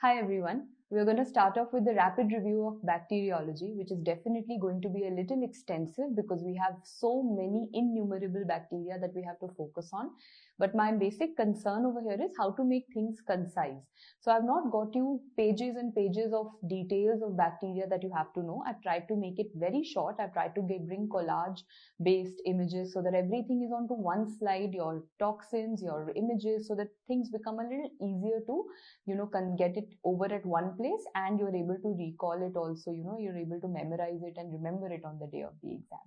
Hi everyone. We're going to start off with the rapid review of bacteriology, which is definitely going to be a little extensive because we have so many innumerable bacteria that we have to focus on. But my basic concern over here is how to make things concise. So I've not got you pages and pages of details of bacteria that you have to know. I've tried to make it very short. I've tried to bring collage based images so that everything is onto one slide, your toxins, your images, so that things become a little easier to can get it over at one place, and you're able to recall it also. You're able to memorize it and remember it on the day of the exam.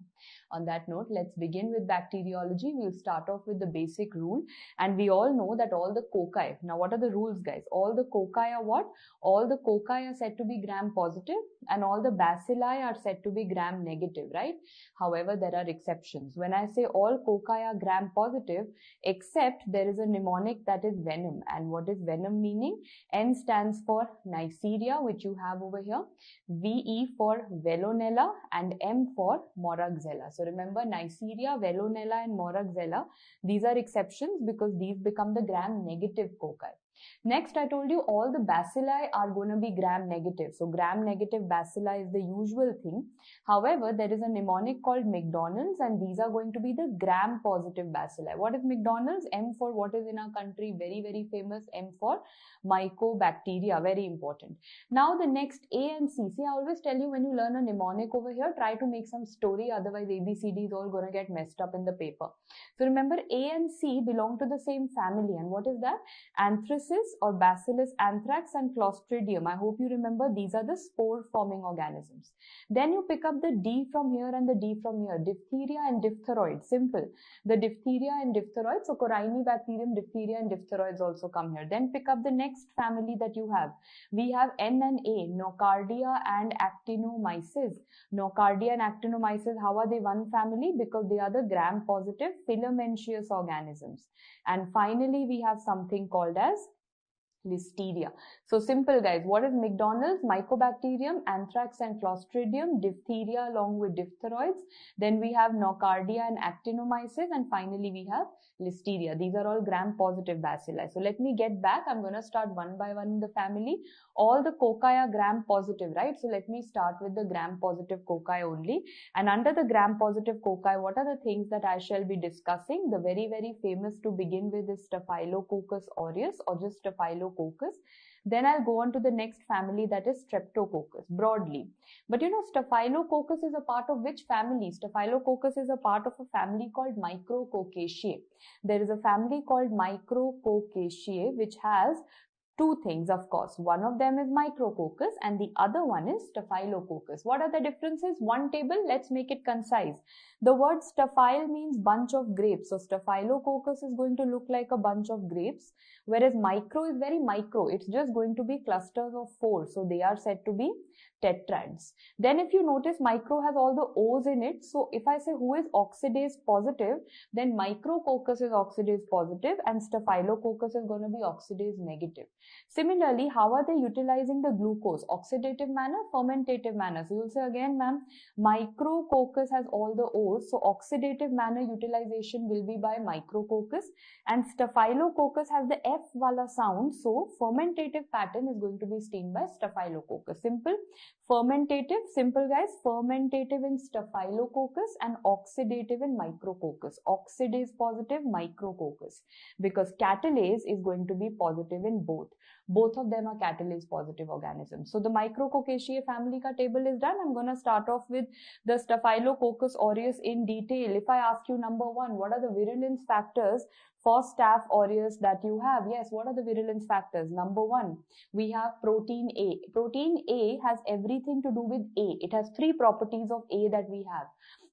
On that note, let's begin with bacteriology. We'll start off with the basic rule, and we all know that all the cocci. Now what are the rules, guys? All the cocci are what? All the cocci are said to be gram positive and all the bacilli are said to be gram negative, right? However, there are exceptions. When I say all cocci are gram positive, except there is a mnemonic that is venom. And what is venom meaning? N stands for Neisseria, which you have over here, VE for Veillonella, and M for Moraxella. So remember, Neisseria, Veillonella and Moraxella, these are exceptions because these become the gram negative cocci. Next, I told you all the bacilli are going to be gram negative. So gram negative bacilli is the usual thing. However, there is a mnemonic called McDonald's, and these are going to be the gram positive bacilli. What is McDonald's? M for what is in our country very, very famous, M for Mycobacteria, very important. Now the next A and C. See, I always tell you when you learn a mnemonic over here, try to make some story, otherwise ABCD is all going to get messed up in the paper. So remember, A and C belong to the same family, and what is that? Anthracis or Bacillus anthrax and Clostridium. I hope you remember these are the spore forming organisms. Then you pick up the D from here and the D from here. Diphtheria and diphtheroid. Simple. The diphtheria and diphtheroid. So Corynebacterium, diphtheria and diphtheroids also come here. Then pick up the next family that you have. We have N and A, Nocardia and Actinomyces. Nocardia and Actinomyces, how are they one family? Because they are the gram positive filamentous organisms. And finally, we have something called as Listeria. So simple, guys. What is McDonald's? Mycobacterium, anthrax and Clostridium, diphtheria along with diphtheroids. Then we have Nocardia and Actinomyces, and finally we have Listeria. These are all gram positive bacilli. So let me get back. I'm going to start one by one in the family. All the cocci are gram positive, right? So let me start with the gram positive cocci only. And under the gram positive cocci, what are the things that I shall be discussing? The very, very famous to begin with is Staphylococcus aureus or just Staphylococcus. Then I'll go on to the next family, that is Streptococcus, broadly. But Staphylococcus is a part of which family? Staphylococcus is a part of a family called Micrococcaceae. There is a family called Micrococcaceae which has two things, of course. One of them is Micrococcus and the other one is Staphylococcus. What are the differences? One table, let's make it concise. The word staphyle means bunch of grapes. So Staphylococcus is going to look like a bunch of grapes, whereas micro is very micro. It's just going to be clusters of 4. So they are said to be tetrads. Then if you notice, micro has all the O's in it. So if I say who is oxidase positive, then Micrococcus is oxidase positive and Staphylococcus is going to be oxidase negative. Similarly, how are they utilizing the glucose? Oxidative manner, fermentative manner. So you'll say again, ma'am, Micrococcus has all the O's. So oxidative manner utilization will be by Micrococcus, and Staphylococcus has the F wala sound. So fermentative pattern is going to be seen by Staphylococcus. Simple. Fermentative, simple guys, fermentative in Staphylococcus and oxidative in Micrococcus. Oxidase positive, Micrococcus, because catalase is going to be positive in both. Both of them are catalase positive organisms. So the Micrococcaceae family ka table is done. I'm going to start off with the Staphylococcus aureus in detail. If I ask you number 1, what are the virulence factors for Staph aureus that you have? Yes, what are the virulence factors? Number 1, we have protein A. Protein A has everything to do with A. It has 3 properties of A that we have.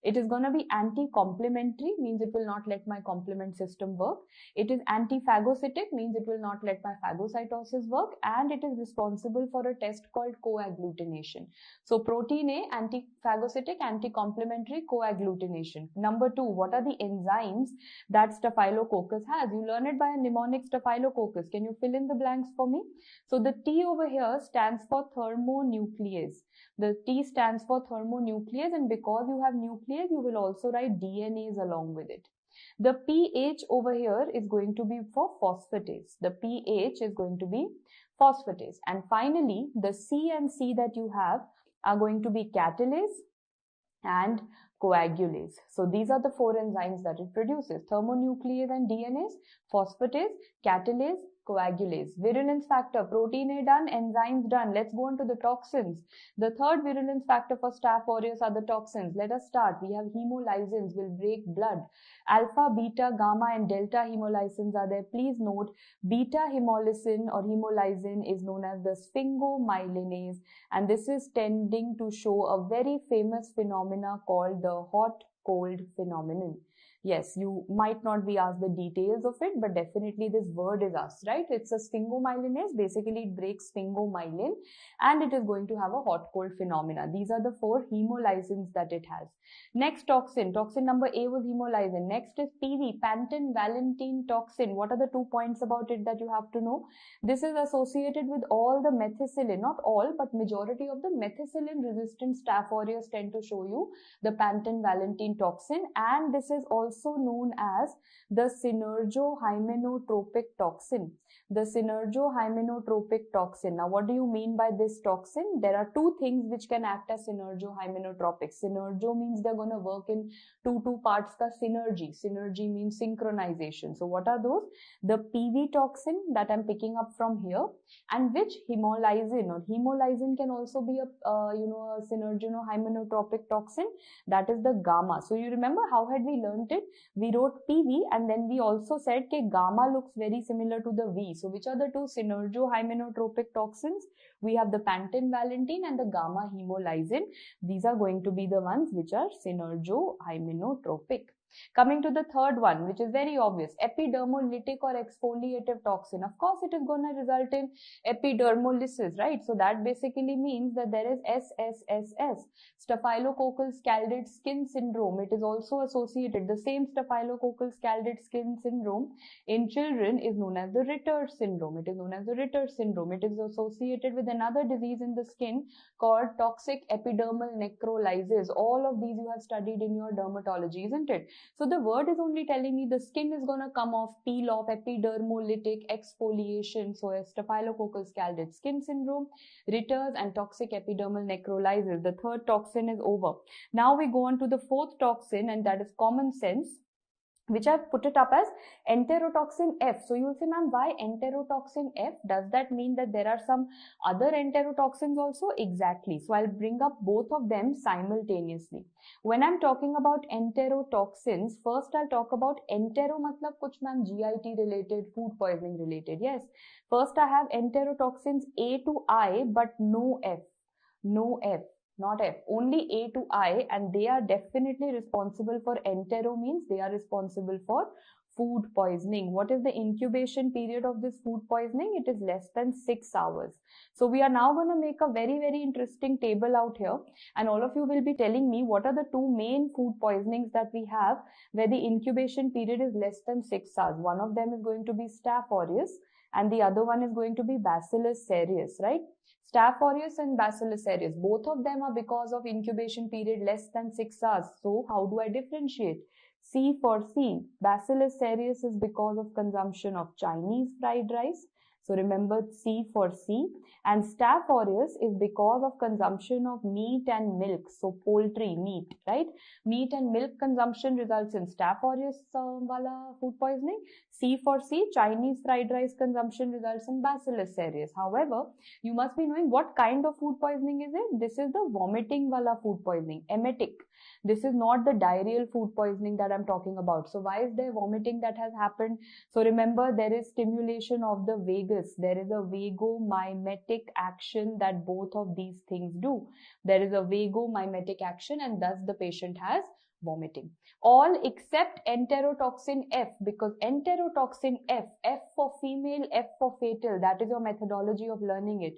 It is going to be anti-complementary, means it will not let my complement system work. It is anti-phagocytic, means it will not let my phagocytosis work, and it is responsible for a test called coagglutination. So protein A, anti-phagocytic, anti-complementary, coagglutination. Number 2, what are the enzymes that Staphylococcus has? You learn it by a mnemonic, Staphylococcus. Can you fill in the blanks for me? So the T over here stands for thermonuclease. The T stands for thermonuclease, and because you have nuclease, you will also write DNAs along with it. The pH over here is going to be for phosphatase. The pH is going to be phosphatase. And finally, the C and C that you have are going to be catalase and coagulase. So these are the four enzymes that it produces: thermonuclease and DNase, phosphatase, catalase, coagulase. Virulence factor, protein A done, enzymes done. Let's go on to the toxins. The third virulence factor for Staph aureus are the toxins. Let us start. We have hemolysins, will break blood. Alpha, beta, gamma and delta hemolysins are there. Please note, beta hemolysin or hemolysin is known as the sphingomyelinase, and this is tending to show a very famous phenomena called the hot-cold phenomenon. Yes, you might not be asked the details of it, but definitely this word is asked, right? It's a sphingomyelinase. Basically, it breaks sphingomyelin and it is going to have a hot-cold phenomena. These are the four hemolysins that it has. Next toxin. Toxin number A was hemolysin. Next is PV, pantin-valentine toxin. What are the 2 points about it that you have to know? This is associated with all the methicillin, not all, but majority of the methicillin-resistant Staph aureus tend to show you the pantin-valentine toxin, and this is also known as the synergohymenotropic toxin. The synergohymenotropic toxin. Now, what do you mean by this toxin? There are two things which can act as synergohymenotropic. Synergo means they're going to work in two parts ka synergy. Synergy means synchronization. So, what are those? The PV toxin that I'm picking up from here, and which hemolysin or hemolysin can also be a synergohymenotropic toxin, that is the gamma. So, you remember how had we learned it? We wrote PV and then we also said that gamma looks very similar to the V. So which are the two synergohymenotropic toxins? We have the pantin-valentine and the gamma hemolysin. These are going to be the ones which are synergohymenotropic. Coming to the third one, which is very obvious, epidermolytic or exfoliative toxin. Of course, it is going to result in epidermolysis, right? So that basically means that there is SSSS, staphylococcal scalded skin syndrome. It is also associated, the same staphylococcal scalded skin syndrome in children is known as the Ritter syndrome. It is known as the Ritter syndrome. It is associated with another disease in the skin called toxic epidermal necrolysis. All of these you have studied in your dermatology, isn't it? So the word is only telling me the skin is going to come off, peel off, epidermolytic exfoliation. So a staphylococcal scalded skin syndrome, Ritter's and toxic epidermal necrolysis. The third toxin is over. Now we go on to the fourth toxin, and that is common sense, which I've put it up as enterotoxin F. So you will say, ma'am, why enterotoxin F? Does that mean that there are some other enterotoxins also? Exactly. So I'll bring up both of them simultaneously. When I'm talking about enterotoxins, first I'll talk about entero matlab kuch ma'am GIT related, food poisoning related. Yes. First I have enterotoxins A to I, but no F. No F. Not F, only A to I, and they are definitely responsible for entero, means they are responsible for food poisoning. What is the incubation period of this food poisoning? It is less than 6 hours. So we are now going to make a very, very interesting table out here, and all of you will be telling me what are the two main food poisonings that we have where the incubation period is less than 6 hours. One of them is going to be Staph aureus and the other one is going to be Bacillus cereus, right? Staph aureus and Bacillus cereus, both of them are because of incubation period less than 6 hours. So how do I differentiate? C for C. Bacillus cereus is because of consumption of Chinese fried rice. So remember C for C. And Staph aureus is because of consumption of meat and milk. So poultry, meat, right? Meat and milk consumption results in Staph aureus wala food poisoning. C for C, Chinese fried rice consumption results in Bacillus cereus. However, you must be knowing what kind of food poisoning is it? This is the vomiting wala food poisoning, emetic. This is not the diarrheal food poisoning that I'm talking about. So why is there vomiting that has happened? So remember, there is stimulation of the vagus. There is a vagomimetic action that both of these things do. There is a vagomimetic action and thus the patient has vomiting. All except enterotoxin F, because enterotoxin F, F for female, F for fatal, that is your methodology of learning it.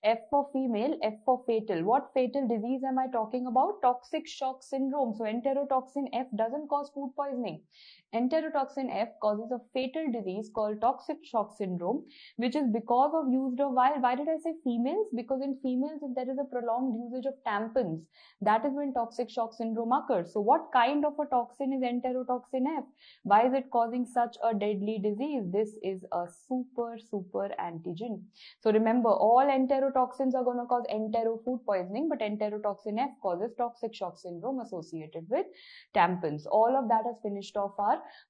F for female, F for fatal. What fatal disease am I talking about? Toxic shock syndrome. So enterotoxin F doesn't cause food poisoning. Enterotoxin F causes a fatal disease called toxic shock syndrome, which is because of use of, why did I say females? Because in females, if there is a prolonged usage of tampons, that is when toxic shock syndrome occurs. So what kind of a toxin is enterotoxin F? Why is it causing such a deadly disease? This is a super antigen. So remember, all enterotoxins are going to cause entero food poisoning, but enterotoxin F causes toxic shock syndrome associated with tampons. All of that has finished off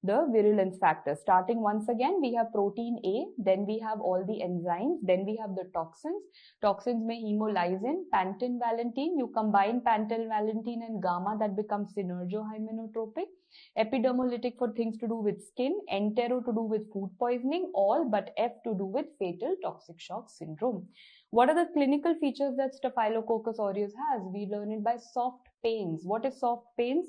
the virulence factors. Starting once again, we have protein A, then we have all the enzymes, then we have the toxins. Toxins may hemolysin, pantin, valentin. You combine pantin, valentin and gamma, that becomes synergohymenotropic. Epidermolytic for things to do with skin, entero to do with food poisoning, all but F to do with fatal toxic shock syndrome. What are the clinical features that Staphylococcus aureus has? We learn it by soft pains. What is soft pains?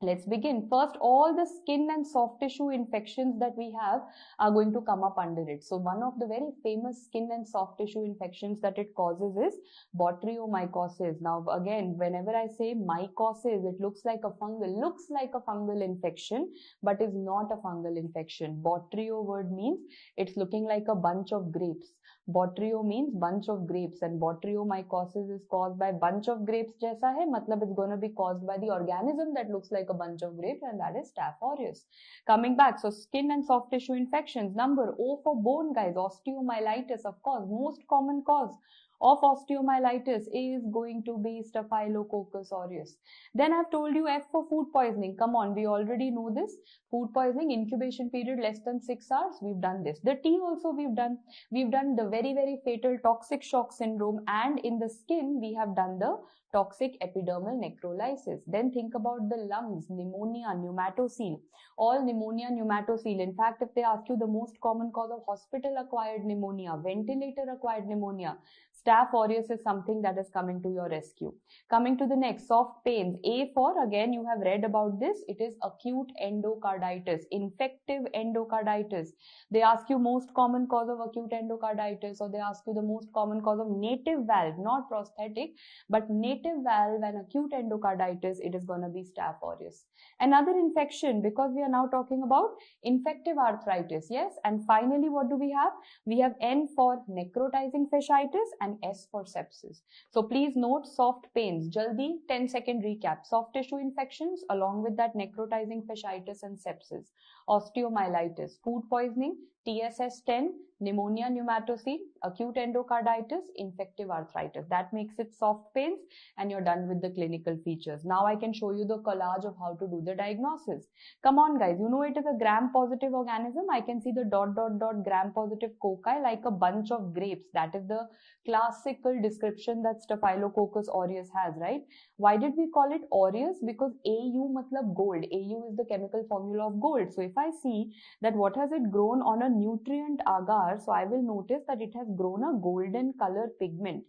Let's begin. First, all the skin and soft tissue infections that we have are going to come up under it. So one of the very famous skin and soft tissue infections that it causes is botryomycosis. Now again, whenever I say mycosis, it looks like a fungal infection, but is not a fungal infection. Botryo word means it's looking like a bunch of grapes. Botryo means bunch of grapes, and botryomycosis is caused by bunch of grapes jaisa hai, matlab it's going to be caused by the organism that looks like a bunch of grapes, and that is Staph aureus. Coming back, so skin and soft tissue infections. Number O for bone, guys. Osteomyelitis, of course, most common cause of osteomyelitis is going to be Staphylococcus aureus. Then I've told you F for food poisoning. Come on, we already know this. Food poisoning, incubation period less than 6 hours. We've done this. The T also we've done. We've done the very fatal toxic shock syndrome, and in the skin we have done the toxic epidermal necrolysis. Then think about the lungs, pneumonia, pneumatocele. All pneumonia, pneumatocele. In fact, if they ask you the most common cause of hospital-acquired pneumonia, ventilator-acquired pneumonia, Staph aureus is something that is coming to your rescue. Coming to the next, soft pains. A for, again, you have read about this. It is acute endocarditis, infective endocarditis. They ask you most common cause of acute endocarditis, or they ask you the most common cause of native valve, not prosthetic, but native valve and acute endocarditis. It is going to be Staph aureus. Another infection, because we are now talking about infective arthritis. Yes. And finally, what do we have? We have N for necrotizing fasciitis and S for sepsis. So please note soft pains. Jaldi 10-second recap. Soft tissue infections along with that necrotizing fasciitis and sepsis. Osteomyelitis, food poisoning, TSS10, pneumonia, pneumatocele, acute endocarditis, infective arthritis. That makes it soft pains, and you're done with the clinical features. Now I can show you the collage of how to do the diagnosis. Come on, guys. You know it is a gram-positive organism. I can see the ... gram-positive cocci like a bunch of grapes. That is the classical description that Staphylococcus aureus has, right? Why did we call it aureus? Because AU matlab gold. AU is the chemical formula of gold. So if I see that what has it grown on a nutrient agar, so I will notice that it has grown a golden color pigment.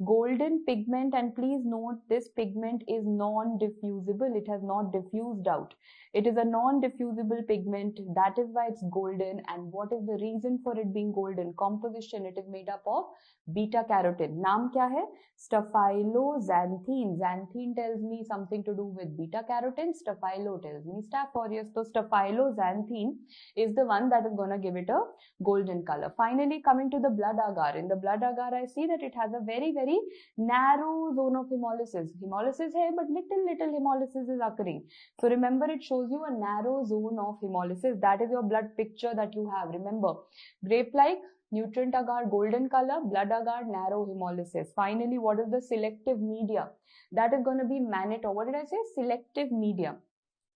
Golden pigment, and please note this pigment is non-diffusible. It has not diffused out. It is a non-diffusible pigment. That is why it's golden. And what is the reason for it being golden? Composition. It is made up of beta carotene. Naam kya hai? Staphyloxanthine. Xanthine tells me something to do with beta carotene. Staphylo tells me Staph aureus. So staphyloxanthine is the one that is going to give it a golden color. Finally, coming to the blood agar. In the blood agar, I see that it has a very narrow zone of hemolysis. Hemolysis hai, but little hemolysis is occurring. So remember, it shows you a narrow zone of hemolysis. That is your blood picture that you have. Remember, grape-like, nutrient agar, golden color, blood agar, narrow hemolysis. Finally, what is the selective media? That is going to be mannitol. What did I say? Selective media.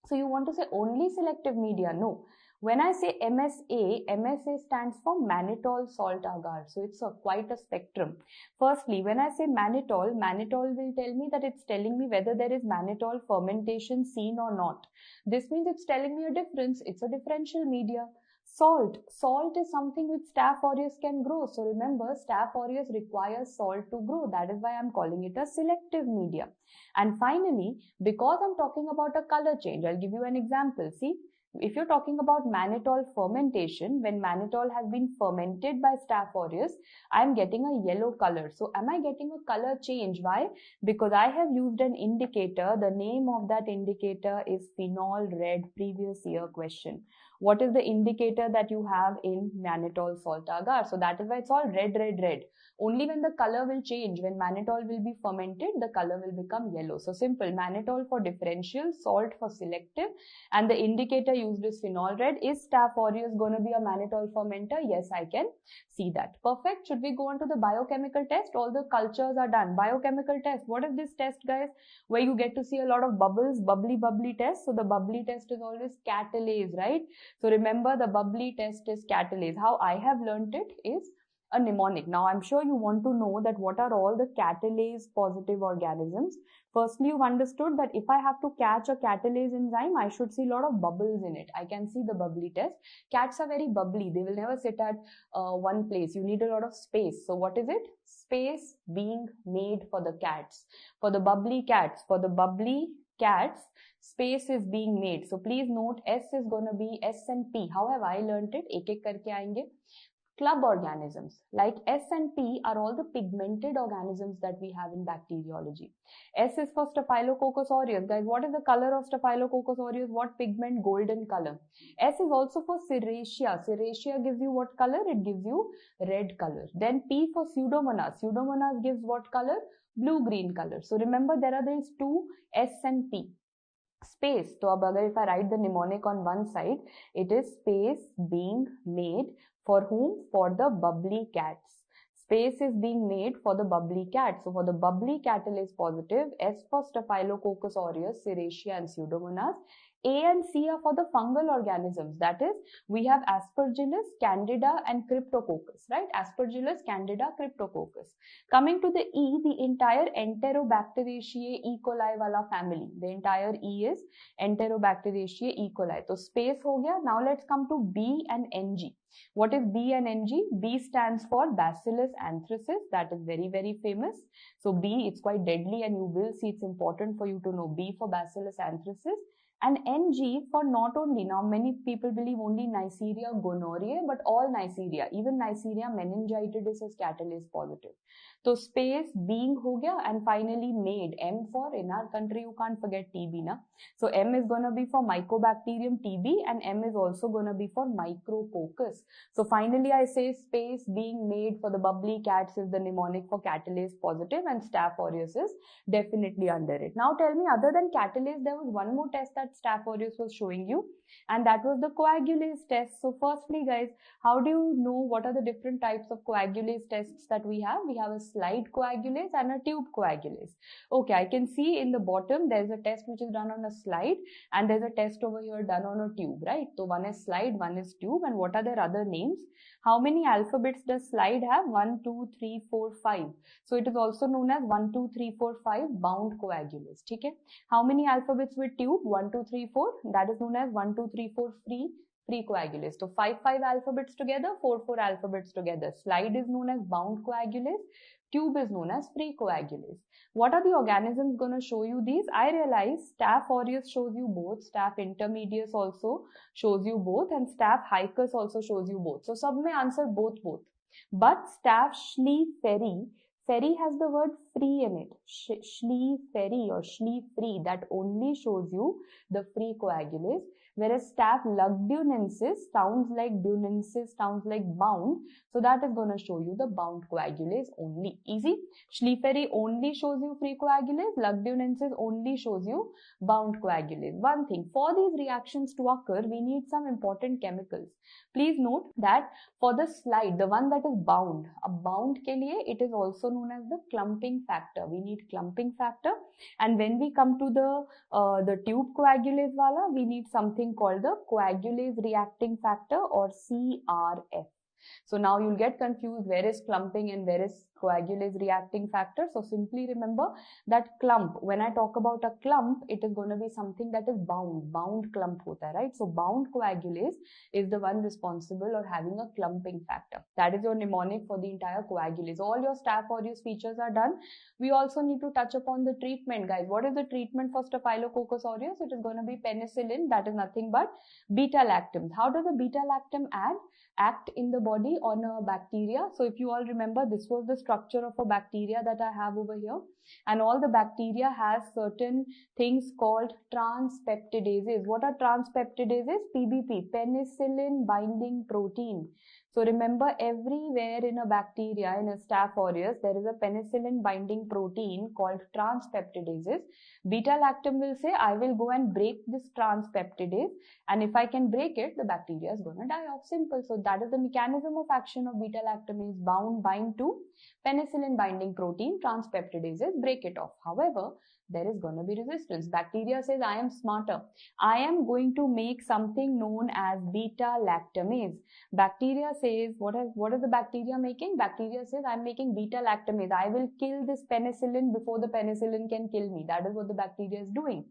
So you want to say only selective media? No. When I say MSA, MSA stands for mannitol salt agar. So it's quite a spectrum. Firstly, when I say mannitol, mannitol will tell me that it's telling me whether there is mannitol fermentation seen or not. This means it's telling me a difference. It's a differential media. Salt. Salt is something which Staph aureus can grow. So remember, Staph aureus requires salt to grow. That is why I'm calling it a selective media. And finally, because I'm talking about a color change, I'll give you an example. See, if you're talking about mannitol fermentation, when mannitol has been fermented by Staph aureus, I'm getting a yellow color. So am I getting a color change? Why? Because I have used an indicator. The name of that indicator is phenol red, previous year question. What is the indicator that you have in mannitol salt agar? So that is why it's all red, red, red. Only when the color will change, when mannitol will be fermented, the color will become yellow. So simple, mannitol for differential, salt for selective, and the indicator used is phenol red. Is Staph aureus going to be a mannitol fermenter? Yes, I can see that. Perfect. Should we go on to the biochemical test? All the cultures are done. Biochemical test. What is this test, guys? Where you get to see a lot of bubbles, bubbly test. So the bubbly test is always catalase, right? So remember, the bubbly test is catalase. How I have learnt it is a mnemonic. Now I'm sure you want to know that what are all the catalase positive organisms. Firstly, you've understood that if I have to catch a catalase enzyme, I should see a lot of bubbles in it. I can see the bubbly test. Cats are very bubbly. They will never sit at one place. You need a lot of space. So what is it? Space being made for the cats. For the bubbly cats, space is being made. So please note, S is going to be S and P. How have I learnt it? Ek ek karke aayenge. Club organisms like S and P are all the pigmented organisms that we have in bacteriology. S is for Staphylococcus aureus. Guys, what is the color of Staphylococcus aureus? What pigment? Golden color. S is also for Serratia. Serratia gives you what color? It gives you red color. Then P for Pseudomonas. Pseudomonas gives what color? Blue-green color. So remember, there are these two, S and P. Space. So if I write the mnemonic on one side, it is space being made for whom? For the bubbly cats. Space is being made for the bubbly cat. So for the bubbly catalase positive, S for Staphylococcus aureus, Serratia and Pseudomonas. A and C are for the fungal organisms. That is, we have Aspergillus, Candida and Cryptococcus, right? Aspergillus, Candida, Cryptococcus. Coming to the E, the entire Enterobacteriaceae E. coli wala family. The entire E is Enterobacteriaceae E. coli. So space ho gaya. Now let's come to B and NG. What is B and NG? B stands for Bacillus anthracis. That is very, very famous. So B, it's quite deadly and you will see it's important for you to know B for Bacillus anthracis. And NG for not only, now many people believe only Neisseria gonorrhoeae, but all Neisseria, even Neisseria meningitidis is catalase positive. So space being ho gaya, and finally made, M for, in our country you can't forget TB na. So M is going to be for Mycobacterium TB and M is also going to be for Micrococcus. So finally I say space being made for the bubbly cats is the mnemonic for catalase positive and Staph aureus is definitely under it. Now tell me, other than catalase, there was one more test that Staph aureus was showing you, and that was the coagulase test. So firstly guys, how do you know what are the different types of coagulase tests that we have? We have a slide coagulase and a tube coagulase. Okay, I can see in the bottom there's a test which is done on a slide and there's a test over here done on a tube, right? So one is slide, one is tube, and what are their other names? How many alphabets does slide have? 1, 2, 3, 4, 5. So it is also known as 1, 2, 3, 4, 5 bound coagulase. Okay? How many alphabets with tube? 1, 2, 3, 4. That is known as 1, 2, 3, 4 free coagulase. So 5 alphabets together, 4 alphabets together. Slide is known as bound coagulase. Tube is known as free coagulase. What are the organisms going to show you these? I realize Staph aureus shows you both, Staph intermedius also shows you both, and Staph hicus also shows you both. So sab mein answer both. But Staph schliefferi, ferry has the word free in it. Schliefferi or schlieffri, that only shows you the free coagulase. Whereas Staph lugdunensis sounds like dunensis, sounds like bound. So that is going to show you the bound coagulase only. Easy. Schliefferi only shows you free coagulase. Lugdunensis only shows you bound coagulase. One thing, for these reactions to occur, we need some important chemicals. Please note that for the slide, the one that is bound, a bound ke liye, it is also known as the clumping factor. We need clumping factor. And when we come to the tube coagulase wala, we need something called the coagulase reacting factor or CRF. So now you'll get confused where is clumping and where is coagulase reacting factor. So simply remember that clump, when I talk about a clump, it is going to be something that is bound clump hota hai, right? So bound coagulase is the one responsible or having a clumping factor. That is your mnemonic for the entire coagulase. All your Staph aureus features are done. We also need to touch upon the treatment, guys. What is the treatment for Staphylococcus aureus? It is going to be penicillin, that is nothing but beta-lactams. How does the beta-lactam act in the body on a bacteria? So if you all remember, this was the structure of a bacteria that I have over here. And all the bacteria has certain things called transpeptidases. What are transpeptidases? PBP, penicillin binding protein. So remember, everywhere in a bacteria, in a Staph aureus, there is a penicillin binding protein called transpeptidases. Beta-lactam will say, I will go and break this transpeptidase, and if I can break it, the bacteria is going to die off. Simple. So that is the mechanism of action of beta-lactam, is bind to penicillin binding protein, transpeptidases, break it off. However, there is going to be resistance. Bacteria says, I am smarter. I am going to make something known as beta-lactamase. Bacteria says, what is the bacteria making? Bacteria says, I am making beta-lactamase. I will kill this penicillin before the penicillin can kill me. That is what the bacteria is doing.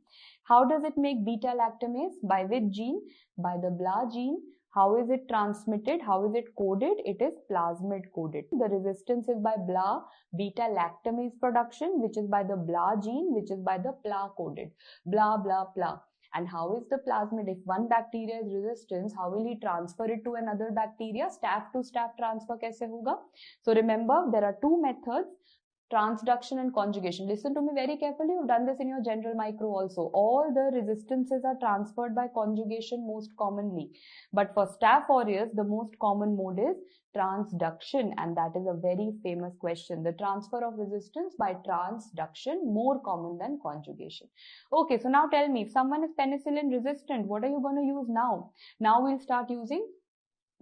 How does it make beta-lactamase? By which gene? By the BLA gene. How is it transmitted? How is it coded? It is plasmid coded. The resistance is by BLA beta-lactamase production, which is by the BLA gene, which is by the PLA coded. Blah, blah, blah. And how is the plasmid? If one bacteria is resistance, how will he transfer it to another bacteria? Staph to staph transfer kaise hoga? So remember, there are two methods: transduction and conjugation. Listen to me very carefully. You've done this in your general micro also. All the resistances are transferred by conjugation most commonly. But for Staph aureus, the most common mode is transduction, and that is a very famous question. The transfer of resistance by transduction, more common than conjugation. Okay, so now tell me, if someone is penicillin resistant, what are you going to use now? Now we'll start using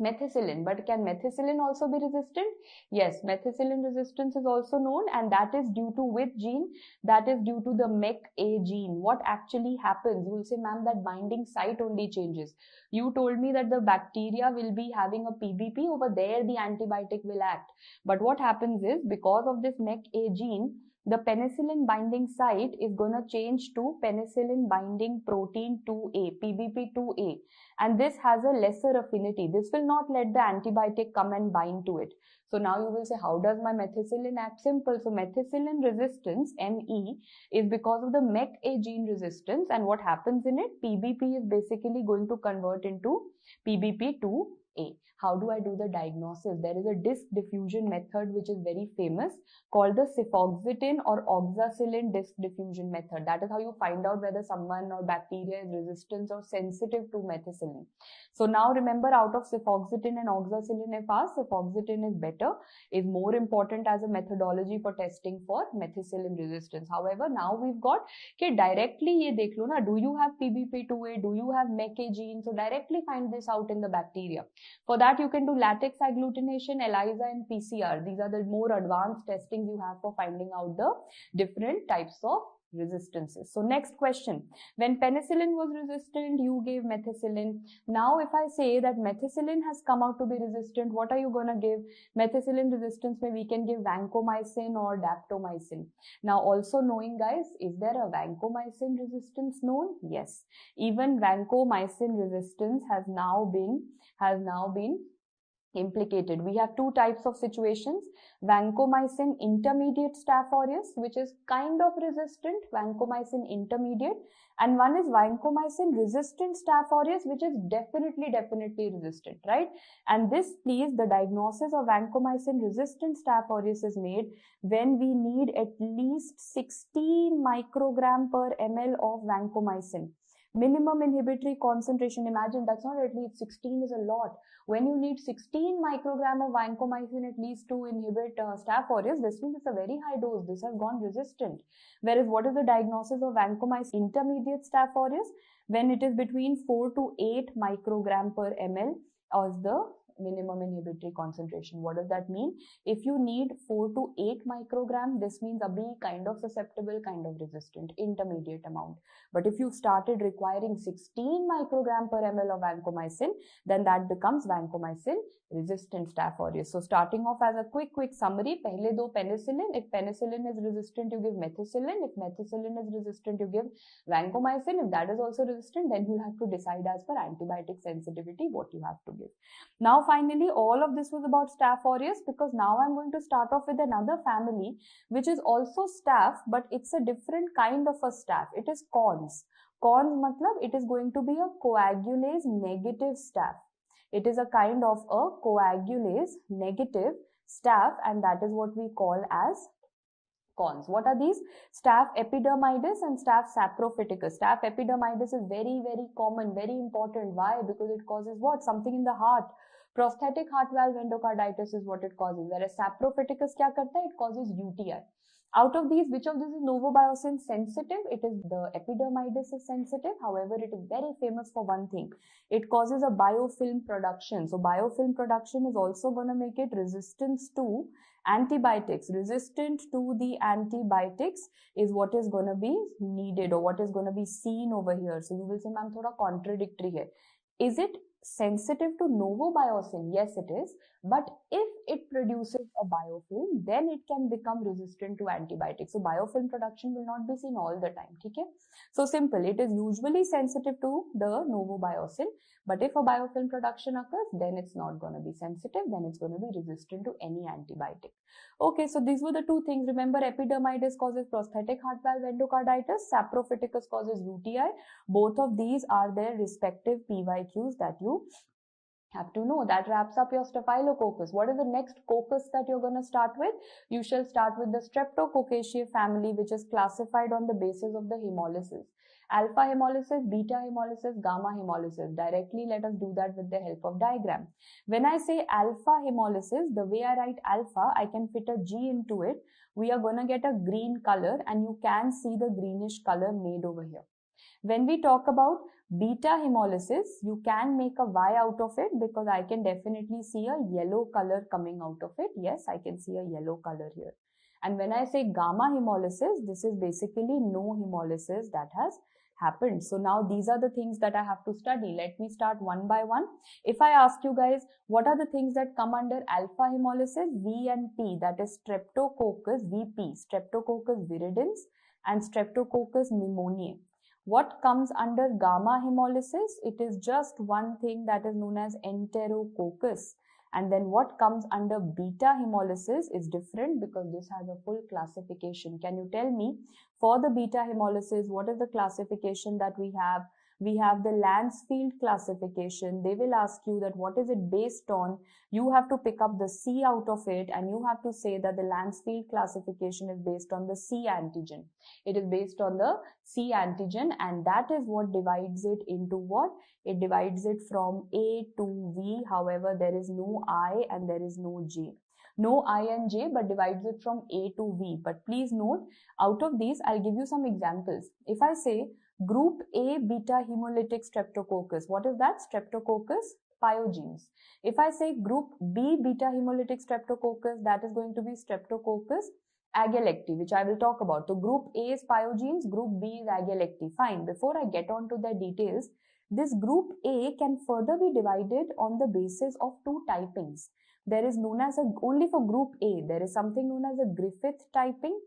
methicillin. But can methicillin also be resistant? Yes, methicillin resistance is also known, and that is due to which gene? That is due to the MEK-A gene. What actually happens? You will say, ma'am, that binding site only changes. You told me that the bacteria will be having a PBP. Over there, the antibiotic will act. But what happens is, because of this MEK-A gene, the penicillin binding site is going to change to penicillin binding protein 2A, PBP2A. And this has a lesser affinity. This will not let the antibiotic come and bind to it. So now you will say, how does my methicillin act? Simple. So methicillin resistance, ME, is because of the MEK-A gene resistance. And what happens in it? PBP is basically going to convert into PBP2A. How do I do the diagnosis? There is a disc diffusion method which is very famous, called the cefoxitin or oxacillin disc diffusion method. That is how you find out whether someone or bacteria is resistant or sensitive to methicillin. So now remember, out of cefoxitin and oxacillin, if asked, cefoxitin is better, is more important as a methodology for testing for methicillin resistance. However, now we've got कि directly ये देख लो ना, do you have PBP2A, do you have MEK-A gene? So directly find this out in the bacteria. For that, you can do latex agglutination, ELISA, and PCR. These are the more advanced testings you have for finding out the different types of resistances. So next question, when penicillin was resistant, you gave methicillin. Now if I say that methicillin has come out to be resistant, what are you going to give? Methicillin resistance mein we can give vancomycin or daptomycin. Now also knowing, guys, is there a vancomycin resistance known? Yes, even vancomycin resistance has now been implicated. We have two types of situations: vancomycin intermediate Staph aureus, which is kind of resistant, vancomycin intermediate, and one is vancomycin resistant Staph aureus, which is definitely resistant, right? And this, please, the diagnosis of vancomycin resistant Staph aureus is made when we need at least 16 microgram per ml of vancomycin. Minimum inhibitory concentration, imagine, that's not at least, 16 is a lot. When you need 16 microgram of vancomycin at least to inhibit Staph aureus, this means it's a very high dose. This has gone resistant. Whereas what is the diagnosis of vancomycin intermediate Staph aureus? When it is between 4 to 8 microgram per ml as the minimum inhibitory concentration. What does that mean? If you need 4 to 8 microgram, this means abhi kind of susceptible, kind of resistant, intermediate amount. But if you started requiring 16 microgram per ml of vancomycin, then that becomes vancomycin resistant Staph aureus. So starting off as a quick summary, pehle do penicillin. If penicillin is resistant, you give methicillin. If methicillin is resistant, you give vancomycin. If that is also resistant, then you have to decide as per antibiotic sensitivity what you have to give. Now finally, all of this was about Staph aureus, because now I'm going to start off with another family which is also staph, but it's a different kind of a staph. It is cons. Cons matlab it is going to be a coagulase negative staph. It is a kind of a coagulase negative staph, and that is what we call as cons. What are these? Staph epidermidis and staph saprophyticus. Staph epidermidis is very, very common, very important. Why? Because it causes what? Something in the heart. Prosthetic heart valve endocarditis is what it causes. Whereas saprophyticus kya karta hai? It causes UTI. Out of these, which of this is novobiocin sensitive? It is the epidermidis is sensitive. However, it is very famous for one thing. It causes a biofilm production. So biofilm production is also going to make it resistance to antibiotics. Resistant to the antibiotics is what is going to be needed or what is going to be seen over here. So you will say, ma'am, thoda contradictory hai. Is it sensitive to novobiocin? Yes, it is. But if it produces a biofilm, then it can become resistant to antibiotics. So biofilm production will not be seen all the time. Okay? So simple. It is usually sensitive to the novobiocin. But if a biofilm production occurs, then it's not going to be sensitive. Then it's going to be resistant to any antibiotic. Okay, so these were the two things. Remember, epidermidis causes prosthetic heart valve endocarditis. Saprophyticus causes UTI. Both of these are their respective PYQs that you have to know. That wraps up your staphylococcus. What is the next coccus that you're going to start with? You shall start with the Streptococcaceae family, which is classified on the basis of the hemolysis. Alpha hemolysis, beta hemolysis, gamma hemolysis. Directly, let us do that with the help of diagram. When I say alpha hemolysis, the way I write alpha, I can fit a G into it. We are going to get a green color, and you can see the greenish color made over here. When we talk about beta hemolysis, you can make a Y out of it because I can definitely see a yellow color coming out of it. Yes, I can see a yellow color here. And when I say gamma hemolysis, this is basically no hemolysis that has happened. So now these are the things that I have to study. Let me start one by one. If I ask you guys, what are the things that come under alpha hemolysis? V and P, that is Streptococcus VP, Streptococcus viridans and Streptococcus pneumoniae. What comes under gamma hemolysis? It is just one thing that is known as Enterococcus. And then what comes under beta hemolysis is different because this has a full classification. Can you tell me, for the beta hemolysis, what is the classification that we have? We have the Lancefield classification. They will ask you that what is it based on. You have to pick up the C out of it and you have to say that the Lancefield classification is based on the C antigen. It is based on the C antigen, and that is what divides it into what? It divides it from A to V. However, there is no I and there is no J. No I and J, but divides it from A to V. But please note, out of these, I'll give you some examples. If I say Group A beta hemolytic streptococcus, what is that? Streptococcus pyogenes. If I say Group B beta hemolytic streptococcus, that is going to be Streptococcus agalacti, which I will talk about. So Group A is pyogenes, Group B is agalacti. Fine. Before I get on to the details, this Group A can further be divided on the basis of two typings. There is known as only for Group A, there is something known as a Griffith typing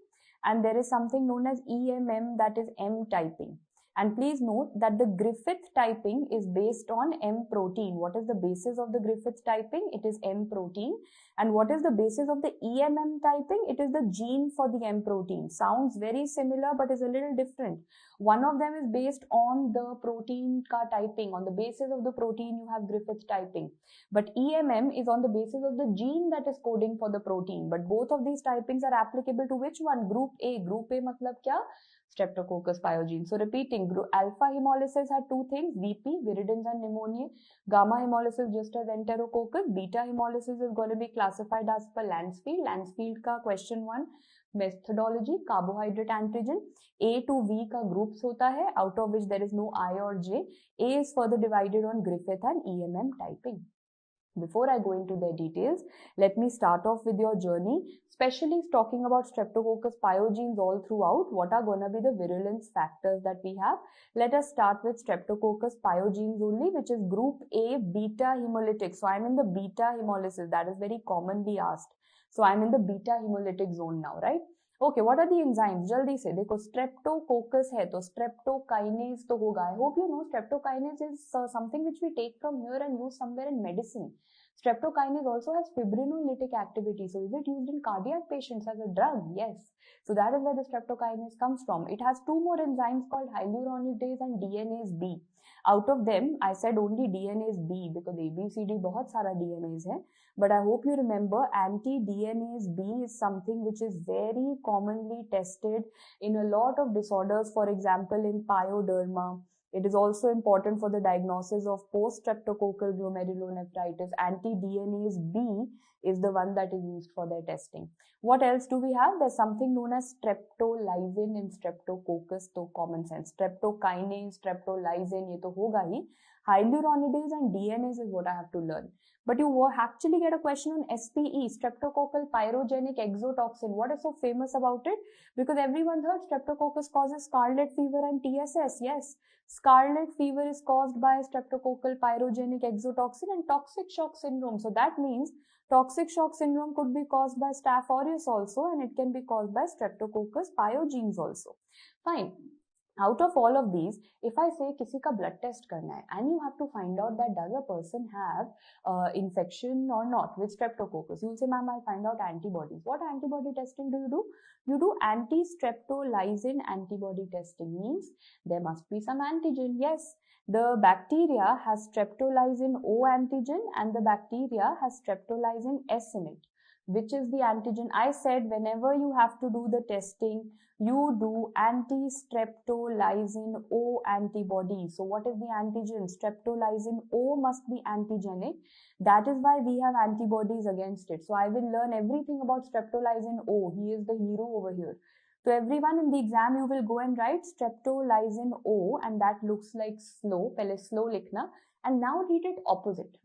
and there is something known as EMM, that is M typing. And please note that the Griffith typing is based on M protein. What is the basis of the Griffith typing? It is M protein. And what is the basis of the EMM typing? It is the gene for the M protein. Sounds very similar but is a little different. One of them is based on the protein ka typing. On the basis of the protein, you have Griffith typing. But EMM is on the basis of the gene that is coding for the protein. But both of these typings are applicable to which one? Group A. Group A matlab kya? Streptococcus pyogenes. So repeating, alpha hemolysis had two things, VP, viridans and pneumoniae. Gamma hemolysis just as Enterococcus. Beta hemolysis is going to be classified as per Lancefield. Lancefield ka question 1 methodology, carbohydrate antigen. A to V ka groups hota hai, out of which there is no I or J. A is further divided on Griffith and EMM typing. Before I go into the details, let me start off with your journey, especially talking about Streptococcus pyogenes all throughout. What are going to be the virulence factors that we have? Let us start with Streptococcus pyogenes only, which is Group A beta hemolytic. So I'm in the beta hemolysis. That is very commonly asked. So I'm in the beta hemolytic zone now, right? Okay, what are the enzymes? जल्दी से देखो, streptococcus है तो streptokinase तो होगा. I hope you know streptokinase is something which we take from here and use somewhere in medicine. Streptokinase also has fibrinolytic activity. So is it used in cardiac patients as a drug? Yes. So that is where the streptokinase comes from. It has two more enzymes called hyaluronidase and DNase B. Out of them, I said only DNA is B because ABCD बहुत सारा DNAs है. But I hope you remember anti-DNase B is something which is very commonly tested in a lot of disorders. For example, in pyoderma. It is also important for the diagnosis of post-streptococcal glomerulonephritis. Anti-DNase B is the one that is used for their testing. What else do we have? There's something known as streptolysin in streptococcus. So common sense. Streptokinase, streptolysin, ये तो होगा ही. Hyaluronidase and DNase is what I have to learn. But you will actually get a question on SPE, streptococcal pyrogenic exotoxin. What is so famous about it? Because everyone heard streptococcus causes scarlet fever and TSS. Yes, scarlet fever is caused by streptococcal pyrogenic exotoxin and toxic shock syndrome. So that means toxic shock syndrome could be caused by Staph aureus also, and it can be caused by streptococcus pyogenes also. Fine. Out of all of these, if I say किसी का blood test करना है and you have to find out that does a person have infection or not with streptococcus, you will say, ma'am, I'll find out antibodies. What antibody testing do? You do anti-streptolysin antibody testing. Means there must be some antigen. Yes, the bacteria has streptolysin O antigen and the bacteria has streptolysin S in it. Which is the antigen? I said whenever you have to do the testing, you do anti-streptolysin O antibody. So what is the antigen? Streptolysin O must be antigenic. That is why we have antibodies against it. So I will learn everything about streptolysin O. He is the hero over here. So everyone in the exam, you will go and write streptolysin O, and that looks like slow. Pehle slow likhna. And now read it opposite.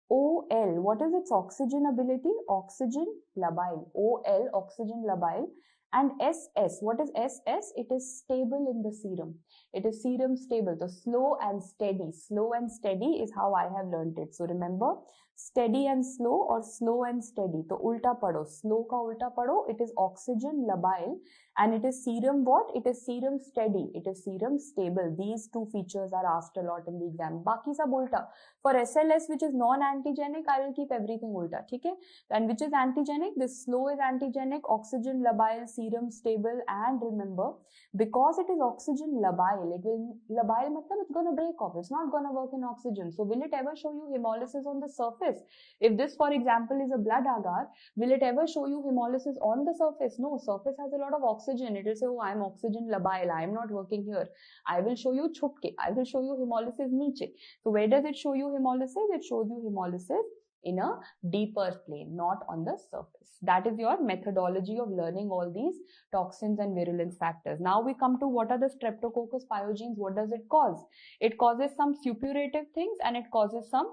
OL, what is its oxygen ability? Oxygen labile. OL, oxygen labile. And SS, what is SS? It is stable in the serum. It is serum stable. So slow and steady. Slow and steady is how I have learned it. So remember, steady and slow or slow and steady. So ulta pado. Slow ka ulta pado. It is oxygen labile. And it is serum what? It is serum steady. It is serum stable. These two features are asked a lot in the exam. Baki sab ulta. For SLS, which is non-antigenic, I will keep everything ulta. Okay? And which is antigenic? This slow is antigenic, oxygen labile, serum stable. And remember, because it is oxygen labile, labile matlab it's going to break off. It's not going to work in oxygen. So will it ever show you hemolysis on the surface? If this, for example, is a blood agar, will it ever show you hemolysis on the surface? No, surface has a lot of oxygen. It will say, oh, I am oxygen labile. I am not working here. I will show you chupke. I will show you hemolysis niche. So where does it show you hemolysis? It shows you hemolysis in a deeper plane, not on the surface. That is your methodology of learning all these toxins and virulence factors. Now we come to what are the streptococcus pyogenes. What does it cause? It causes some suppurative things and it causes some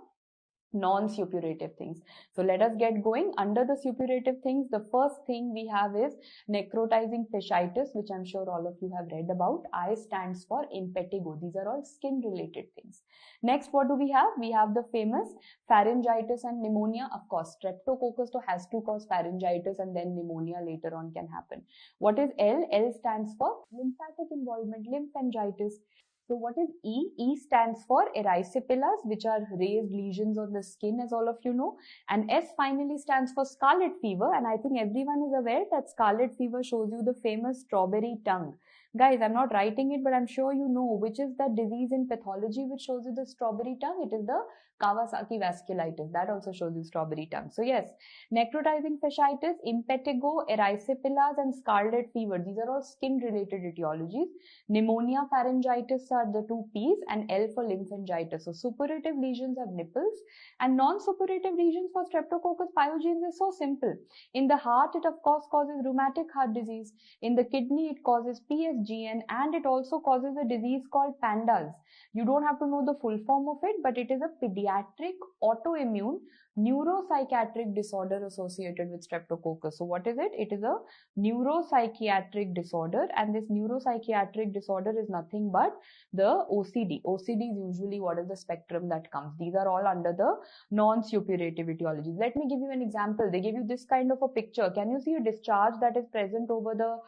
non-suppurative things. So let us get going. Under the suppurative things, the first thing we have is necrotizing fasciitis, which I'm sure all of you have read about. I stands for impetigo. These are all skin related things. Next, what do we have? We have the famous pharyngitis and pneumonia. Of course, streptococcus has to cause pharyngitis and then pneumonia later on can happen. What is L? L stands for lymphatic involvement, lymphangitis. So what is E? E stands for erysipelas, which are raised lesions on the skin, as all of you know. And S finally stands for scarlet fever. And I think everyone is aware that scarlet fever shows you the famous strawberry tongue. Guys, I'm not writing it, but I'm sure you know which is the disease in pathology which shows you the strawberry tongue. It is the Kawasaki vasculitis. That also shows you strawberry tongue. So yes, necrotizing fasciitis, impetigo, erysipelas, and scarlet fever. These are all skin-related etiologies. Pneumonia, pharyngitis are the two P's, and L for lymphangitis. So suppurative lesions have nipples, and non-suppurative lesions for streptococcus pyogenes is so simple. In the heart, it of course causes rheumatic heart disease. In the kidney, it causes PSGN, and it also causes a disease called PANDAS. You don't have to know the full form of it, but it is a pediatric autoimmune neuropsychiatric disorder associated with streptococcus. So what is it? It is a neuropsychiatric disorder, and this neuropsychiatric disorder is nothing but the OCD. OCD is usually what is the spectrum that comes. These are all under the non-suppurative etiologies. Let me give you an example. They give you this kind of a picture. Can you see a discharge that is present over the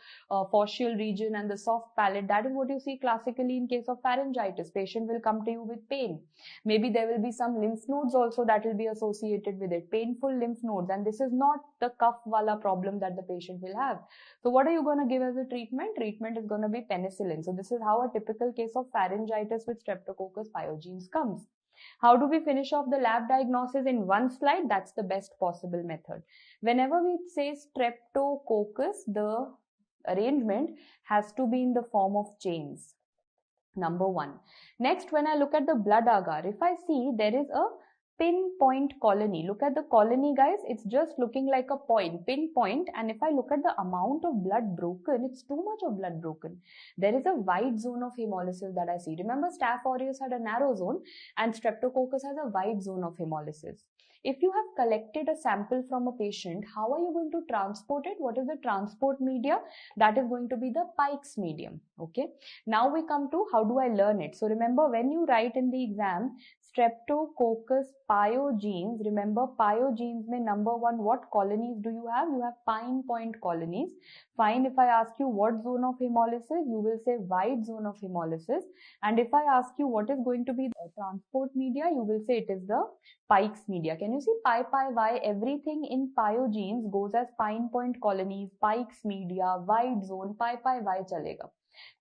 facial region and the soft palate? That is what you see classically in case of pharyngitis. Patient will come to you with pain. Maybe there will be some lymph nodes also that will be associated associated with it, painful lymph nodes, and this is not the cough wala problem that the patient will have. So what are you going to give as a treatment? Treatment is going to be penicillin. So this is how a typical case of pharyngitis with Streptococcus pyogenes comes. How do we finish off the lab diagnosis in one slide? That's the best possible method. Whenever we say Streptococcus, the arrangement has to be in the form of chains. Number one. Next, when I look at the blood agar, if I see there is a pinpoint colony, look at the colony, guys, it's just looking like a point, pinpoint, and if I look at the amount of blood broken, it's too much of blood broken. There is a wide zone of hemolysis that I see. Remember, Staph aureus had a narrow zone and Streptococcus has a wide zone of hemolysis. If you have collected a sample from a patient, how are you going to transport it? What is the transport media? That is going to be the Pike's medium. Okay. Now we come to how do I learn it? So remember, when you write in the exam Streptococcus pyogenes, remember pyogenes mein number one, what colonies do you have? You have pine point colonies. Fine, if I ask you what zone of hemolysis, you will say wide zone of hemolysis. And if I ask you what is going to be the transport media, you will say it is the Pike's media. Can you see pi, y? Everything in pyogenes goes as pine point colonies, Pike's media, wide zone, pi, y chalega.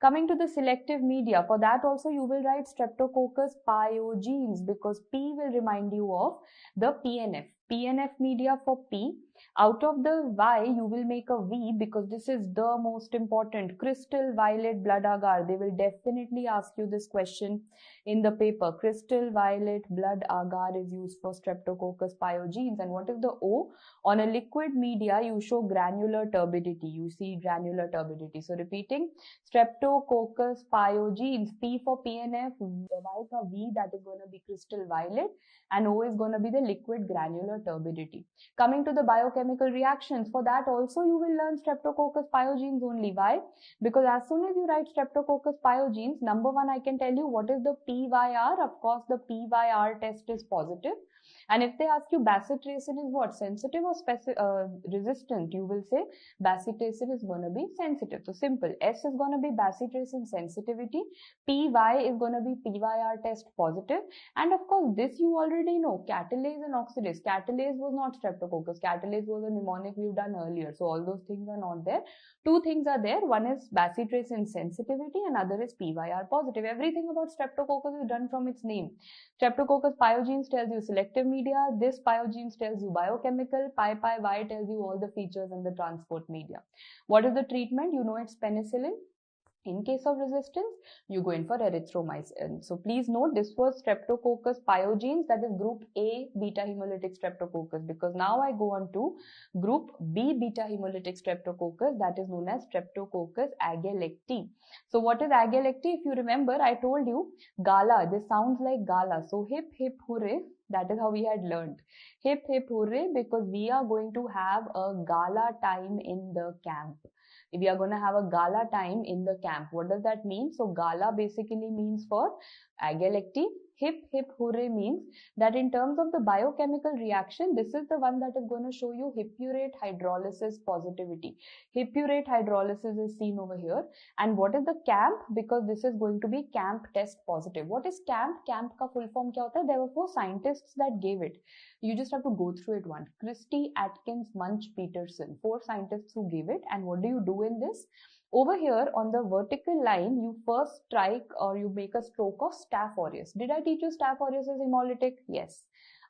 Coming to the selective media, for that also you will write Streptococcus pyogenes because P will remind you of the PNF. PNF media for P. Out of the Y, you will make a V because this is the most important. Crystal violet blood agar. They will definitely ask you this question in the paper. Crystal violet blood agar is used for Streptococcus pyogenes. And what is the O? On a liquid media, you show granular turbidity. You see granular turbidity. So repeating, Streptococcus pyogenes, P for PNF, Y for V, that is going to be crystal violet, and O is going to be the liquid granular turbidity. Coming to the biochemical reactions, for that also you will learn Streptococcus pyogenes only. Why? Because as soon as you write Streptococcus pyogenes, number one, I can tell you what is the PYR. Of course, the PYR test is positive. And if they ask you bacitracin is what? Sensitive or resistant? You will say bacitracin is going to be sensitive. So simple. S is going to be bacitracin sensitivity. PY is going to be PYR test positive. And of course, this you already know. Catalase and oxidase. Catalase was not Streptococcus. Catalase was a mnemonic we've done earlier. So all those things are not there. Two things are there. One is bacitracin sensitivity and other is PYR positive. Everything about Streptococcus is done from its name. Streptococcus pyogenes tells you selective media. This pyogenes tells you biochemical. Pi, y tells you all the features and the transport media. What is the treatment? You know it's penicillin. In case of resistance, you go in for erythromycin. So please note this was Streptococcus pyogenes, that is group A beta hemolytic Streptococcus, because now I go on to group B beta hemolytic Streptococcus, that is known as Streptococcus agalacti. So what is agalacti? If you remember, I told you gala. This sounds like gala. So hip hip hooray. That is how we had learned. Hip hip hooray, because we are going to have a gala time in the camp. We are going to have a gala time in the camp. What does that mean? So gala basically means for agalacti. Hip hip hooray means that in terms of the biochemical reaction, this is the one that is going to show you hippurate hydrolysis positivity. Hippurate hydrolysis is seen over here. And what is the camp? Because this is going to be camp test positive. What is camp? Camp ka full form kya hota hai? There were 4 scientists that gave it. You just have to go through it once. Christie, Atkins, Munch, Peterson. 4 scientists who gave it. And what do you do in this? Over here on the vertical line, you first strike or you make a stroke of Staph aureus. Did I teach you Staph aureus is hemolytic? Yes.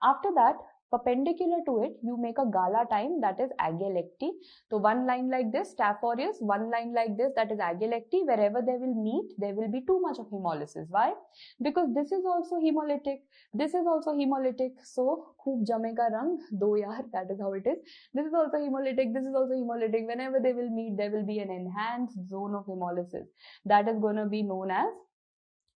After that, perpendicular to it, you make a gala time, that is agalacti. So one line like this, Staph aureus, one line like this, that is agalacti. Wherever they will meet, there will be too much of hemolysis. Why? Because this is also hemolytic. This is also hemolytic. So, khoob jamega rang, do yaar, that is how it is. This is also hemolytic. This is also hemolytic. Whenever they will meet, there will be an enhanced zone of hemolysis. That is going to be known as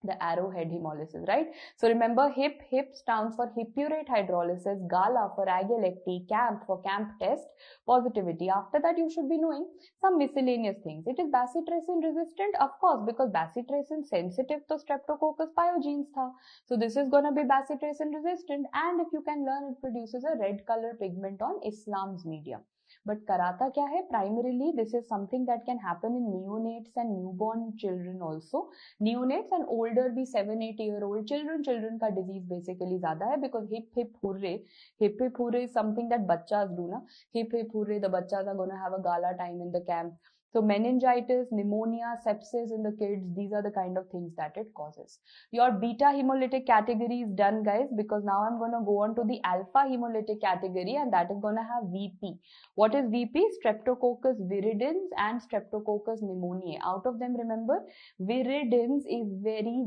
the arrowhead hemolysis, right? So remember, hip stands for hippurate hydrolysis, gala for agalacti, camp for camp test positivity. After that, you should be knowing some miscellaneous things. It is bacitracin resistant, of course, because bacitracin sensitive to Streptococcus pyogenes tha. So this is going to be bacitracin resistant, and if you can learn, it produces a red color pigment on Islam's media. But karata kya hai? Primarily, this is something that can happen in neonates and newborn children also. Neonates and older भी 7-8 year old children का disease basically ज़्यादा है, because hip hip hooray is something that bachas do na. Hip hooray, the bachas are gonna have a gala time in the camp. So meningitis, pneumonia, sepsis in the kids, these are the kind of things that it causes. Your beta hemolytic category is done, guys, because now I'm going to go on to the alpha hemolytic category, and that is going to have VP. What is VP? Streptococcus viridans and Streptococcus pneumoniae. Out of them, remember, viridans is very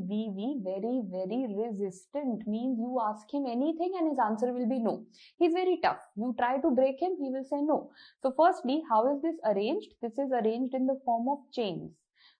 resistant. Means you ask him anything and his answer will be no. He's very tough. You try to break him, he will say no. So firstly, how is this arranged? This is arranged in the form of chains.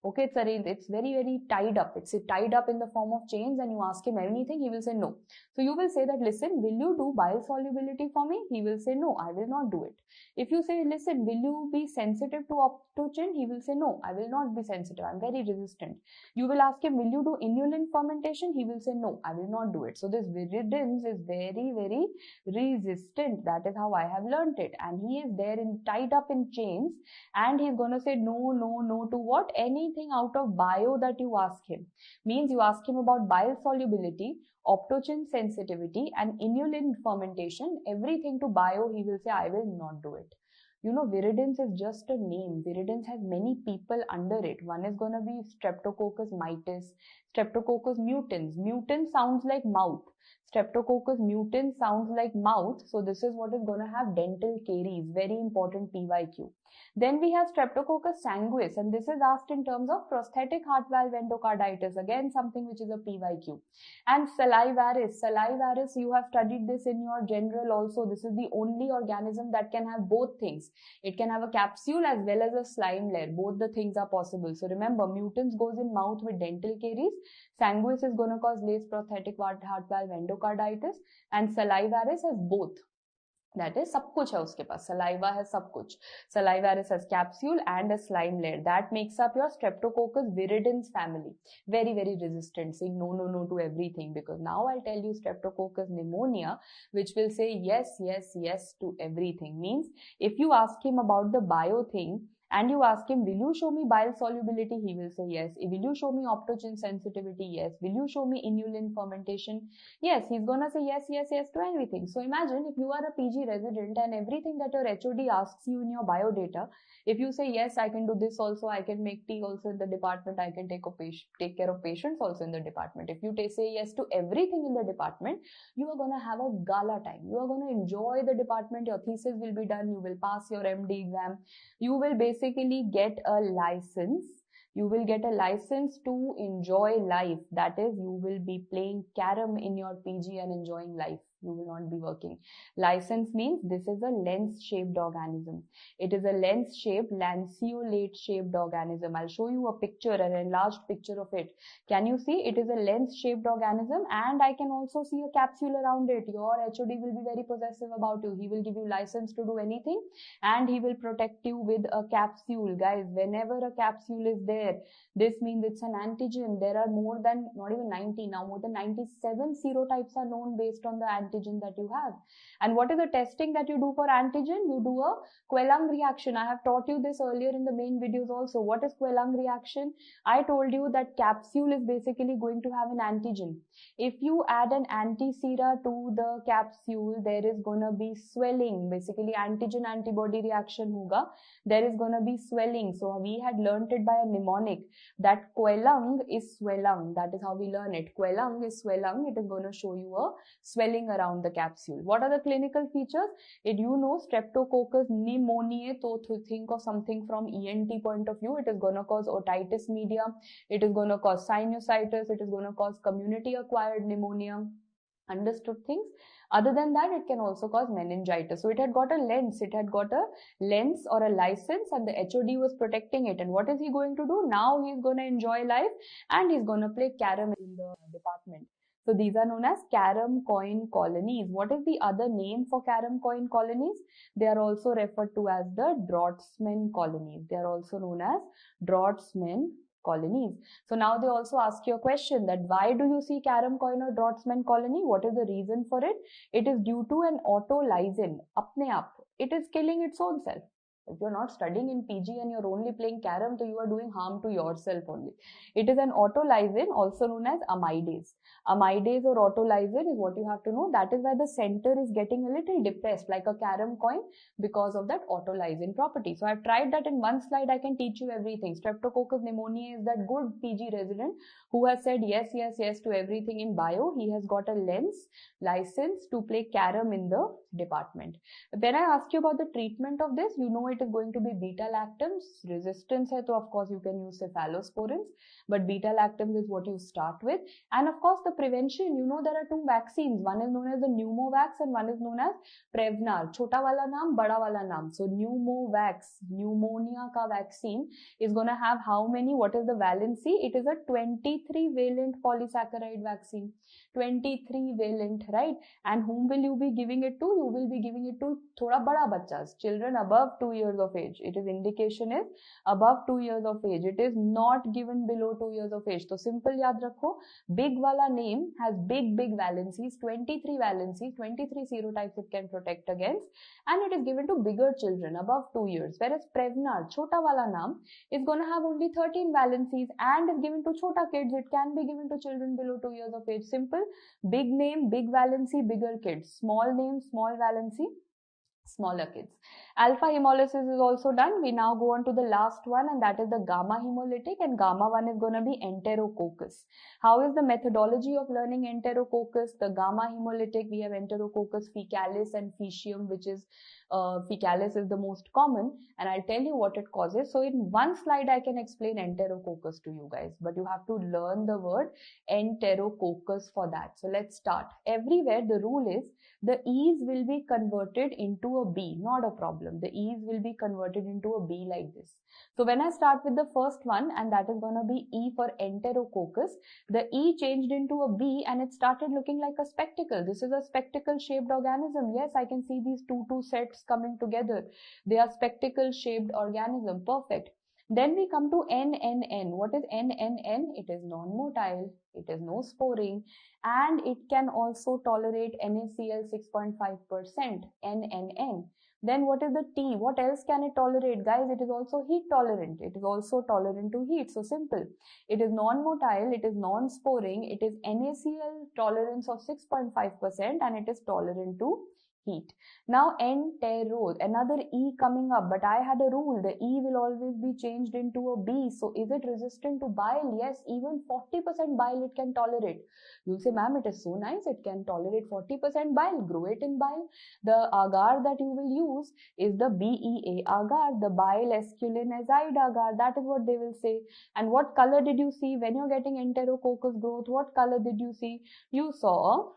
Okay, it's arranged, it's very tied up. It's tied up in the form of chains, and you ask him anything, he will say no. So you will say that, listen, will you do bile solubility for me? He will say no, I will not do it. If you say, listen, will you be sensitive to optochin? He will say no, I will not be sensitive, I'm very resistant. You will ask him, will you do inulin fermentation? He will say no, I will not do it. So this viridans is very resistant. That is how I have learnt it. And he is there tied up in chains, and he's going to say no to what? Anything out of bio that you ask him. Means you ask him about bile solubility, optochin sensitivity, and inulin fermentation, everything to bio, he will say, I will not do it. You know, viridans is just a name. Viridans has many people under it. One is going to be Streptococcus mitis, Streptococcus mutans. Mutant sounds like mouth. Streptococcus mutans sounds like mouth. So this is what is going to have dental caries. Very important PYQ. Then we have Streptococcus sanguis, and this is asked in terms of prosthetic heart valve endocarditis. Again, something which is a PYQ. And Salivarius. Salivarius, you have studied this in your general also. This is the only organism that can have both things. It can have a capsule as well as a slime layer. Both the things are possible. So remember, mutants goes in mouth with dental caries. Sanguis is going to cause less prosthetic heart valve endocarditis, and Salivarius has both. That is, सब कुछ है उसके पास. Saliva has सब कुछ. Salivarius has capsule and a slime layer. That makes up your Streptococcus viridans family. Very resistant, saying no to everything. Because now I'll tell you Streptococcus pneumonia, which will say yes to everything. Means if you ask him about the bio thing, and you ask him, will you show me bile solubility? He will say yes. Will you show me optochin sensitivity? Yes. Will you show me inulin fermentation? Yes. He's gonna say yes to everything. So imagine if you are a PG resident and everything that your HOD asks you in your bio data, if you say yes, I can do this also, I can make tea also in the department, I can take care of patients also in the department. If you say yes to everything in the department, you are gonna have a gala time. You are gonna enjoy the department. Your thesis will be done. You will pass your MD exam. You will basically get a license. You will get a license to enjoy life. That is, you will be playing carom in your PG and enjoying life. You will not be working. License means this is a lens-shaped organism. It is a lens-shaped, lanceolate-shaped organism. I'll show you a picture, an enlarged picture of it. Can you see? It is a lens-shaped organism, and I can also see a capsule around it. Your HOD will be very possessive about you. He will give you license to do anything, and he will protect you with a capsule. Guys, whenever a capsule is there, this means it's an antigen. There are more than, not even 90 now, more than 97 serotypes are known based on the antigen that you have. And what is the testing that you do for antigen? You do a Quellung reaction. I have taught you this earlier in the main videos also. What is Quellung reaction? I told you that capsule is basically going to have an antigen. If you add an anti-sera to the capsule, there is going to be swelling. Basically, antigen-antibody reaction hoga. There is going to be swelling. So we had learnt it by a mnemonic that Quellung is swellung. That is how we learn it. Quellung is swellung. It is going to show you a swelling around the capsule. What are the clinical features? You know Streptococcus pneumoniae. So to think of something from ENT point of view, it is going to cause otitis media. It is going to cause sinusitis. It is going to cause community acquired pneumonia. Understood things? Other than that, it can also cause meningitis. So it had got a lens. It had got a lens or a license, and the HOD was protecting it. And what is he going to do? Now he's going to enjoy life, and he's going to play carom in the department. So these are known as carom coin colonies. What is the other name for carom coin colonies? They are also referred to as the Draughtsman colonies. They are also known as Draughtsman colonies. So now they also ask you a question that why do you see carom coin or draughtsman colony? What is the reason for it? It is due to an autolysin. Apne aap. It is killing its own self. If you're not studying in PG and you're only playing carom, so you are doing harm to yourself only. It is an autolysin, also known as amidase. Amidase or autolysin is what you have to know. That is why the center is getting a little depressed, like a carom coin, because of that autolysin property. So I've tried that in one slide. I can teach you everything. Streptococcus pneumoniae is that good PG resident who has said yes, yes, yes to everything in bio. He has got a license to play carom in the department. When I ask you about the treatment of this, you know it is going to be beta-lactams. Resistance hai, to of course you can use cephalosporins, but beta-lactams is what you start with. And of course the prevention, you know there are two vaccines. One is known as the Pneumovax and one is known as Prevnar. Chota wala naam, bada wala naam. So Pneumovax, pneumonia ka vaccine is going to have how many? What is the valency? It is a 23-valent polysaccharide vaccine. 23-valent, right? And whom will you be giving it to? You will be giving it to thoda bada bachas, children above 2 years of age. It is indication is above 2 years of age. It is not given below 2 years of age. So simple yaad rakho, big wala name has big valencies, 23 valencies, 23 serotypes it can protect against, and it is given to bigger children above 2 years. Whereas Prevnar, chota wala naam, is going to have only 13 valencies and is given to chota kids. It can be given to children below 2 years of age. Simple. Big name, big valency, bigger kids. Small name, small valency, smaller kids. Alpha hemolysis is also done. We now go on to the last one, and that is the gamma hemolytic, and gamma one is going to be Enterococcus. How is the methodology of learning Enterococcus? The gamma hemolytic, we have Enterococcus faecalis and faecium, which is faecalis is the most common, and I'll tell you what it causes. So in one slide I can explain Enterococcus to you guys, but you have to learn the word Enterococcus for that. So let's start. Everywhere the rule is the E's will be converted into a B, not a problem. The E's will be converted into a B like this. So when I start with the first one, and that is going to be E for Enterococcus, the E changed into a B and it started looking like a spectacle. This is a spectacle shaped organism. Yes, I can see these two sets coming together. They are spectacle shaped organism. Perfect. Then we come to NNN. What is NNN? It is non-motile, it is no sporing, and it can also tolerate NaCl 6.5%, NNN. Then what is the T? What else can it tolerate? Guys, it is also heat tolerant. It is also tolerant to heat. So simple. It is non-motile, it is non-sporing, it is NaCl tolerance of 6.5%, and it is tolerant to heat. Now entero, another E coming up, but I had a rule, the E will always be changed into a B. So is it resistant to bile? Yes, even 40% bile it can tolerate. You'll say, ma'am, it is so nice, it can tolerate 40% bile, grow it in bile. The agar that you will use is the BEA agar, the bile esculin azide agar. That is what they will say. And what color did you see when you're getting Enterococcus growth? What color did you see? You saw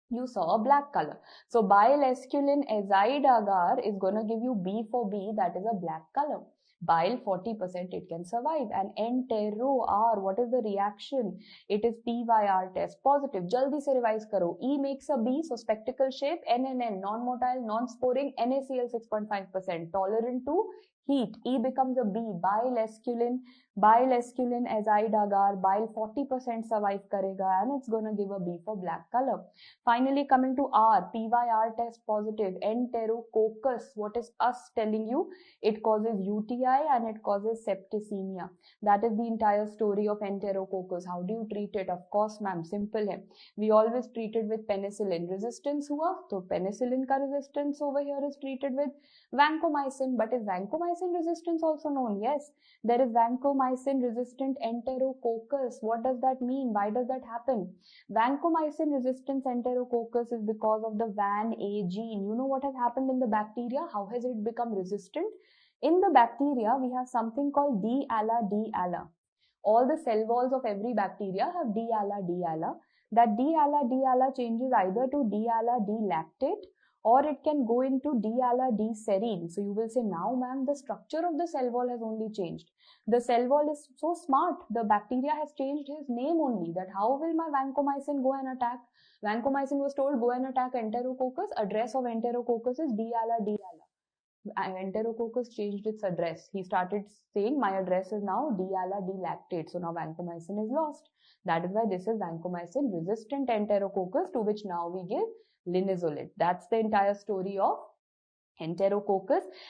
a black color. So bile esculin azide agar is going to give you B for B, that is a black color. Bile 40% it can survive. And entero R, what is the reaction? It is PYR test positive. Jaldi se revise karo. E makes a B, so spectacle shape. NNN, non-motile, non-sporing, NaCl 6.5%, tolerant to heat. E becomes a B, bile esculin azide agar, bile 40% survive karega, and it's gonna give a B for black color. Finally, coming to R, PYR test positive, Enterococcus. What is us telling you? It causes UTI and it causes septicemia. That is the entire story of Enterococcus. How do you treat it? Of course, ma'am, simple hai. We always treat it with penicillin. Resistance hua, so penicillin ka resistance over here is treated with vancomycin. But is vancomycin resistance also known? Yes, there is vancomycin resistant Enterococcus. What does that mean? Why does that happen? Vancomycin resistance Enterococcus is because of the VAN-A gene. You know what has happened in the bacteria? How has it become resistant? In the bacteria, we have something called D-ALA. All the cell walls of every bacteria have D-ALA. That D-ALA changes either to D-ALA D-lactate, or it can go into D-ALA D-serine. So you will say, now ma'am, the structure of the cell wall has only changed. The cell wall is so smart. The bacteria has changed his name only. That how will my vancomycin go and attack? Vancomycin was told go and attack Enterococcus. Address of Enterococcus is D-ALA. Enterococcus changed its address. He started saying, my address is now D-ala D-lactate. So now vancomycin is lost. That is why this is vancomycin resistant Enterococcus, to which now we give linezolid. That's the entire story of Enterococcus.